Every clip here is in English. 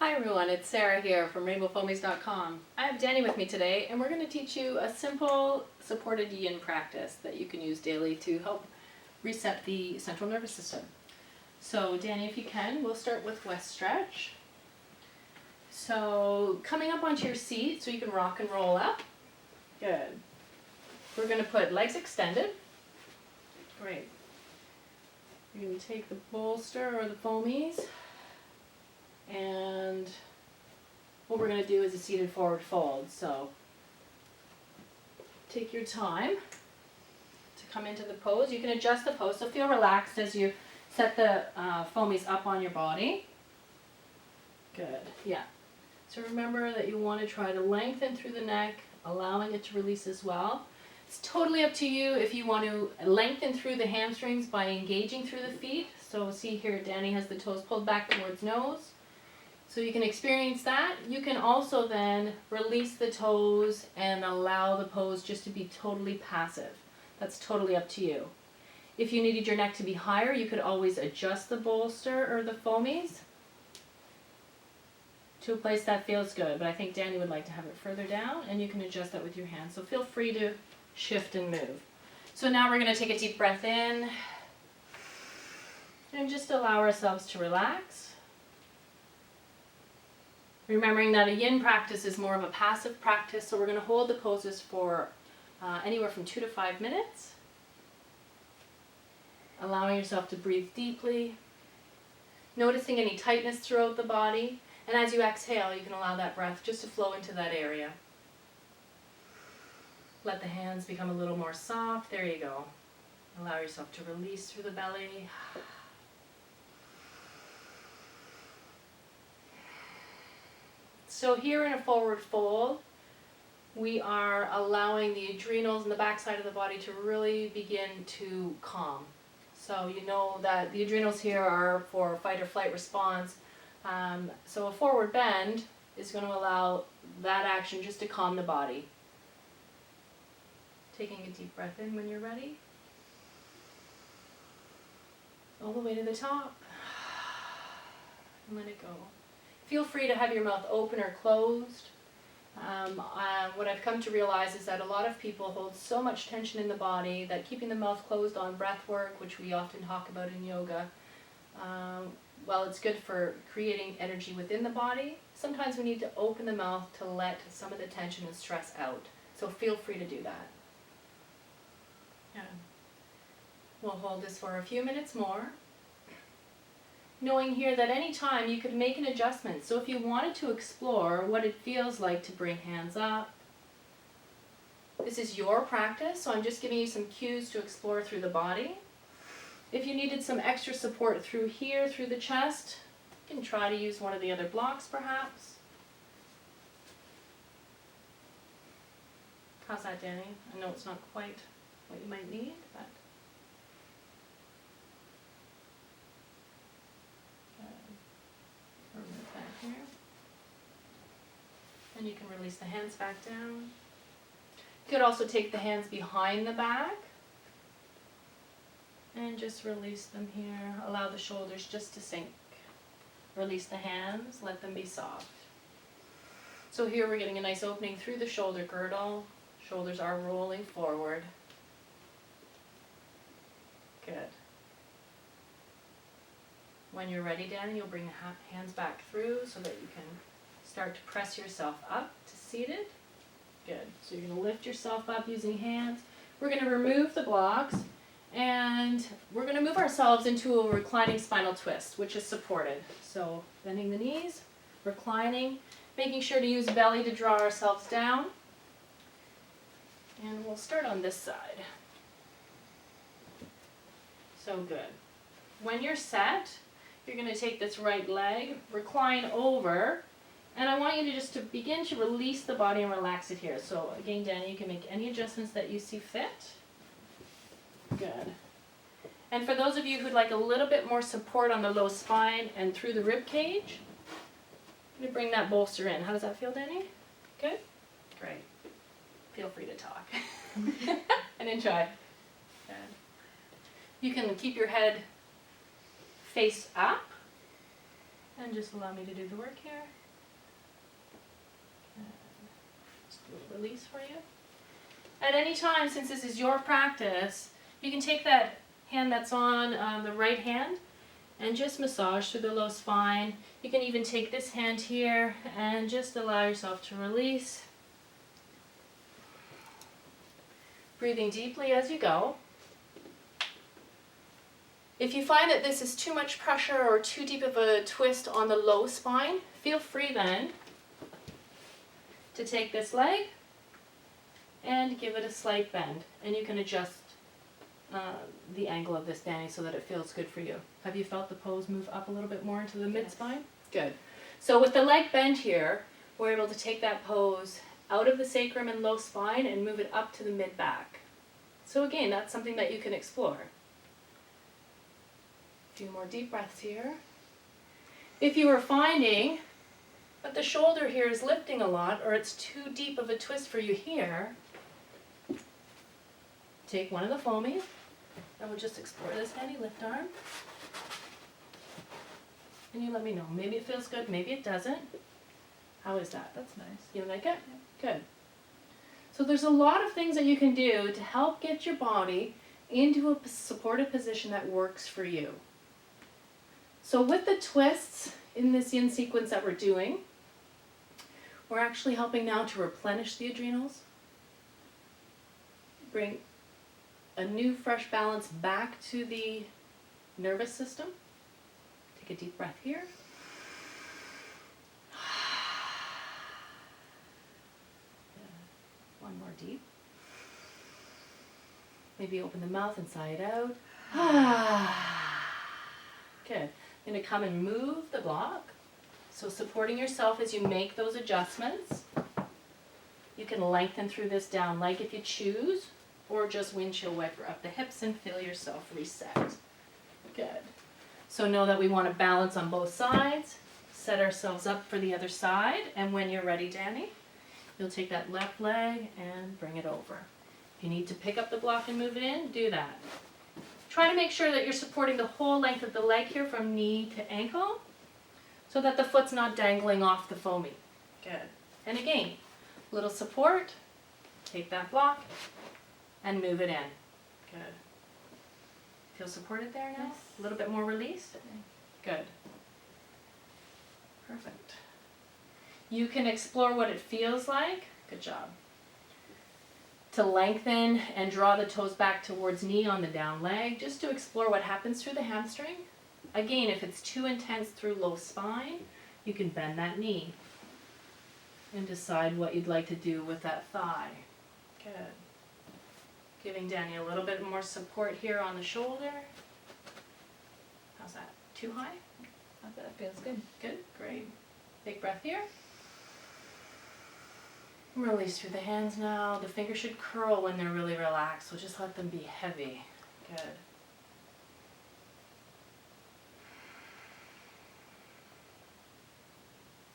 Hi everyone, it's Sarah here from rainbowfoamies.com. I have Danny with me today and we're going to teach you a simple supported yin practice that you can use daily to help reset the central nervous system. So Danny, if you can, we'll start with west stretch. So coming up onto your seat so you can rock and roll up. Good. We're going to put legs extended. Great. You're going to take the bolster or the foamies. And what we're going to do is a seated forward fold. So take your time to come into the pose. You can adjust the pose, so feel relaxed as you set the foamies up on your body. Good, yeah. So remember that you want to try to lengthen through the neck, allowing it to release as well. It's totally up to you if you want to lengthen through the hamstrings by engaging through the feet. So see here, Danny has the toes pulled back towards nose. So you can experience that. You can also then release the toes and allow the pose just to be totally passive. That's totally up to you. If you needed your neck to be higher, you could always adjust the bolster or the foamies to a place that feels good. But I think Danny would like to have it further down, and you can adjust that with your hands. So feel free to shift and move. So now we're going to take a deep breath in and just allow ourselves to relax. Remembering that a yin practice is more of a passive practice, so we're going to hold the poses for anywhere from 2 to 5 minutes. Allowing yourself to breathe deeply, noticing any tightness throughout the body, and as you exhale, you can allow that breath just to flow into that area. Let the hands become a little more soft. There you go. Allow yourself to release through the belly. So here in a forward fold, we are allowing the adrenals and the backside of the body to really begin to calm. So you know that the adrenals here are for fight or flight response. So a forward bend is going to allow that action just to calm the body. Taking a deep breath in when you're ready. All the way to the top. And let it go. Feel free to have your mouth open or closed. What I've come to realize is that a lot of people hold so much tension in the body that keeping the mouth closed on breath work, which we often talk about in yoga, while it's good for creating energy within the body, sometimes we need to open the mouth to let some of the tension and stress out. So feel free to do that. Yeah. We'll hold this for a few minutes more. Knowing here that any time you could make an adjustment. So if you wanted to explore what it feels like to bring hands up, this is your practice, so I'm just giving you some cues to explore through the body. If you needed some extra support through here, through the chest, you can try to use one of the other blocks perhaps. How's that, Danny? I know it's not quite what you might need, but remove that here. And you can release the hands back down. You could also take the hands behind the back and just release them here. Allow the shoulders just to sink. Release the hands, let them be soft. So here we're getting a nice opening through the shoulder girdle. Shoulders are rolling forward. Good. When you're ready, Danny, you'll bring the hands back through so that you can start to press yourself up to seated. Good. So you're going to lift yourself up using hands. We're going to remove the blocks and we're going to move ourselves into a reclining spinal twist, which is supported. So bending the knees, reclining, making sure to use belly to draw ourselves down. And we'll start on this side. So good. When you're set, you're going to take this right leg, recline over, and I want you to just to begin to release the body and relax it here. So again, Danny, you can make any adjustments that you see fit. Good. And for those of you who'd like a little bit more support on the low spine and through the rib cage, I'm going to bring that bolster in. How does that feel, Danny? Good? Great. Feel free to talk and enjoy. Good. You can keep your head face up And just allow me to do the work here. And just a little release for you. At any time, since this is your practice, you can take that hand that's on the right hand and just massage through the low spine. You can even take this hand here and just allow yourself to release. Breathing deeply as you go. If you find that this is too much pressure or too deep of a twist on the low spine, feel free then to take this leg and give it a slight bend. And you can adjust the angle of this, Danny, so that it feels good for you. Have you felt the pose move up a little bit more into the mid-spine? Good. So with the leg bend here, we're able to take that pose out of the sacrum and low spine and move it up to the mid-back. So again, that's something that you can explore. A few more deep breaths here. If you are finding that the shoulder here is lifting a lot, or it's too deep of a twist for you here, take one of the foamies, and we'll just explore this handy lift arm. And you let me know. Maybe it feels good, maybe it doesn't. How is that? That's nice. You like it? Good. So there's a lot of things that you can do to help get your body into a supported position that works for you. So with the twists in this yin sequence that we're doing, we're actually helping now to replenish the adrenals, bring a new fresh balance back to the nervous system. Take a deep breath here. One more deep. Maybe open the mouth and sigh it out. Good. I'm going to come and move the block. So supporting yourself as you make those adjustments. You can lengthen through this down leg if you choose, or just windshield wiper up the hips and feel yourself reset. Good. So know that we want to balance on both sides. Set ourselves up for the other side, and when you're ready, Danny, you'll take that left leg and bring it over. If you need to pick up the block and move it in, do that. Try to make sure that you're supporting the whole length of the leg here from knee to ankle so that the foot's not dangling off the foamy. Good. And again, little support, take that block and move it in. Good. Feel supported there now? Yes. A little bit more released? Good. Perfect. You can explore what it feels like. Good job. To lengthen and draw the toes back towards knee on the down leg, just to explore what happens through the hamstring. Again, if it's too intense through low spine, you can bend that knee and decide what you'd like to do with that thigh. Good. Giving Danny a little bit more support here on the shoulder. How's that? Too high? That feels good. Good, great. Big breath here. Release through the hands now. The fingers should curl when they're really relaxed, so just let them be heavy. Good.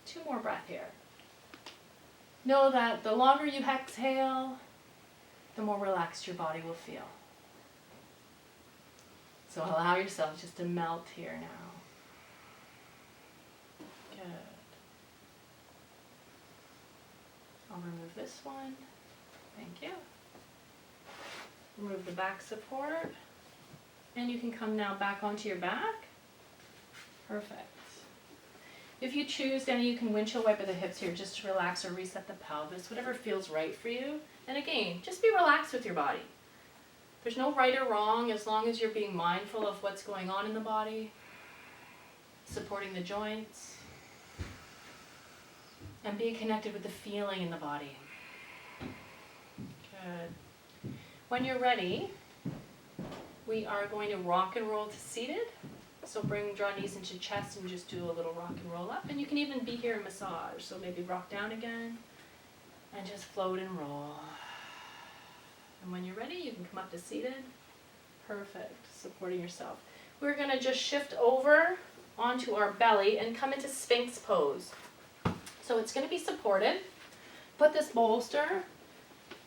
Two more breath here. Know that the longer you exhale, the more relaxed your body will feel. So allow yourself just to melt here now. Good. I'll remove this one. Thank you. Remove the back support. And you can come now back onto your back. Perfect. If you choose, then you can windshield wiper the hips here just to relax or reset the pelvis, whatever feels right for you. And again, just be relaxed with your body. There's no right or wrong as long as you're being mindful of what's going on in the body, supporting the joints, and being connected with the feeling in the body. Good. When you're ready, we are going to rock and roll to seated. So draw knees into chest and just do a little rock and roll up. And you can even be here in massage. So maybe rock down again and just float and roll. And when you're ready, you can come up to seated. Perfect. Supporting yourself. We're going to just shift over onto our belly and come into Sphinx pose. So it's going to be supported. Put this bolster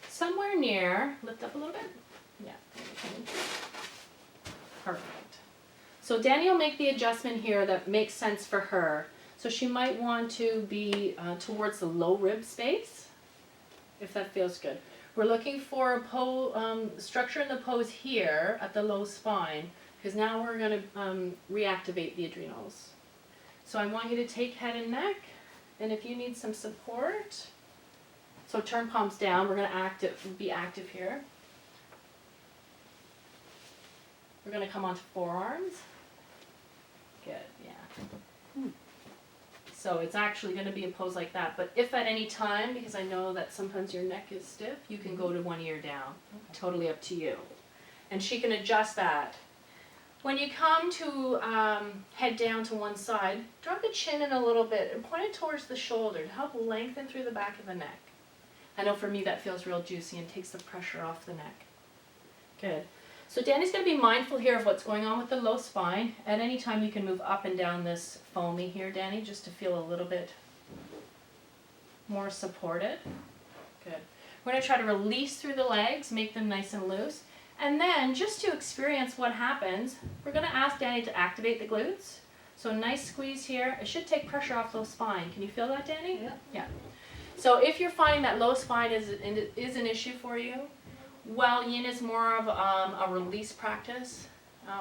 somewhere near, lift up a little bit. Yeah. Perfect. So Danny will make the adjustment here that makes sense for her. So she might want to be towards the low rib space, if that feels good. We're looking for a structure in the pose here at the low spine, because now we're going to reactivate the adrenals. So I want you to take head and neck, and if you need some support, so turn palms down, we're going to be active here. We're going to come onto forearms. Good, yeah. So it's actually going to be a pose like that, but if at any time, because I know that sometimes your neck is stiff, you can go to one ear down. Okay. Totally up to you. And she can adjust that. When you come to head down to one side, drop the chin in a little bit and point it towards the shoulder to help lengthen through the back of the neck. I know for me that feels real juicy and takes the pressure off the neck. Good. So Danny's going to be mindful here of what's going on with the low spine. At any time you can move up and down this foamy here, Danny, just to feel a little bit more supported. Good. We're going to try to release through the legs, make them nice and loose. And then, just to experience what happens, we're going to ask Danny to activate the glutes. So nice squeeze here. It should take pressure off low spine. Can you feel that, Danny? Yeah. Yeah. So if you're finding that low spine is an issue for you, while yin is more of a release practice,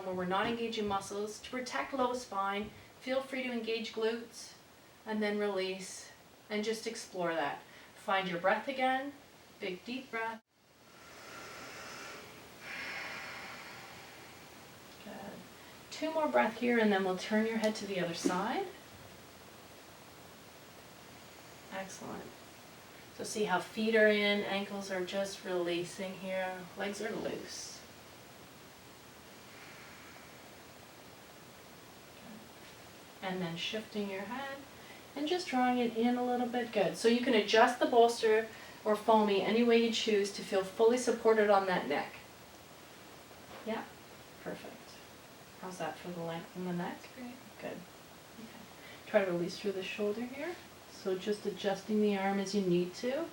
where we're not engaging muscles, to protect low spine, feel free to engage glutes, and then release, and just explore that. Find your breath again. Big deep breath. Good. 2 more breaths here, and then we'll turn your head to the other side. Excellent. So see how feet are in, ankles are just releasing here, legs are loose. And then shifting your head and just drawing it in a little bit. Good. So you can adjust the bolster or foamy any way you choose to feel fully supported on that neck. Yeah, perfect. How's that for the length in the neck? Great. Good. Okay. Try to release through the shoulder here. So just adjusting the arm as you need to.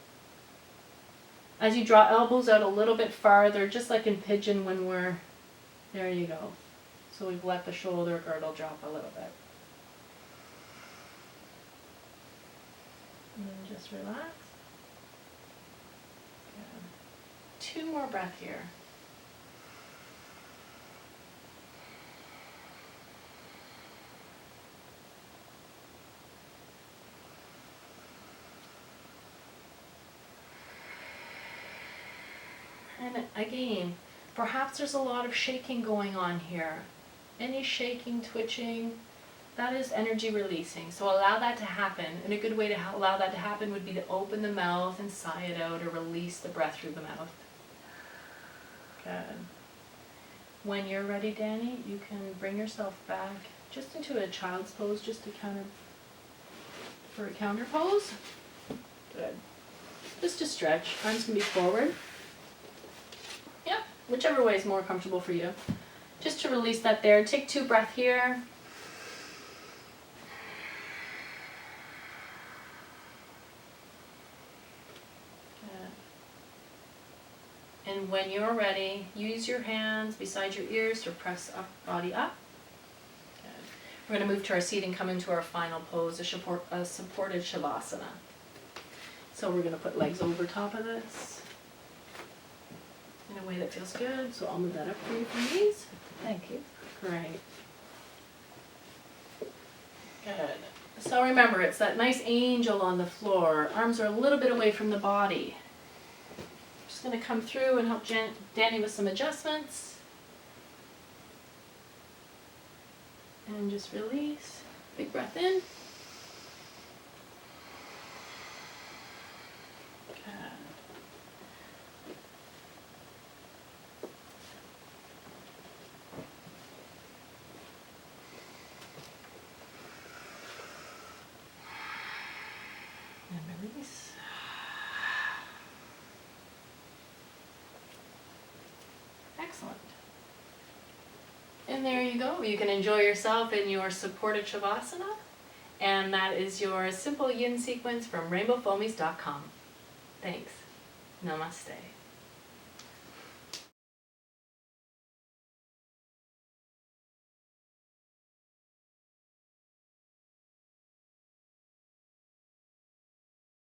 As you draw elbows out a little bit farther, just like in pigeon when we're, there you go. So we've let the shoulder girdle drop a little bit. And then just relax. Good. 2 more breaths here. And again, perhaps there's a lot of shaking going on here. Any shaking, twitching, that is energy releasing. So allow that to happen. And a good way to allow that to happen would be to open the mouth and sigh it out, or release the breath through the mouth. Good. When you're ready, Danny, you can bring yourself back just into a child's pose, just to kind of, for a counter pose. Good. Just to stretch. Arms can be forward. Yep, whichever way is more comfortable for you. Just to release that there. Take 2 breaths here. Good. And when you're ready, use your hands beside your ears to press up, body up. Good. We're going to move to our seat and come into our final pose, a supported shivasana. So we're going to put legs over top of this in a way that feels good. So I'll move that up for you, please. Thank you. Great. Good. So remember, it's that nice angel on the floor. Arms are a little bit away from the body. Just going to come through and help Danny with some adjustments. And just release. Big breath in. And release. Excellent. And there you go. You can enjoy yourself in your supported shavasana. And that is your simple yin sequence from rainbowfoamies.com. Thanks. Namaste.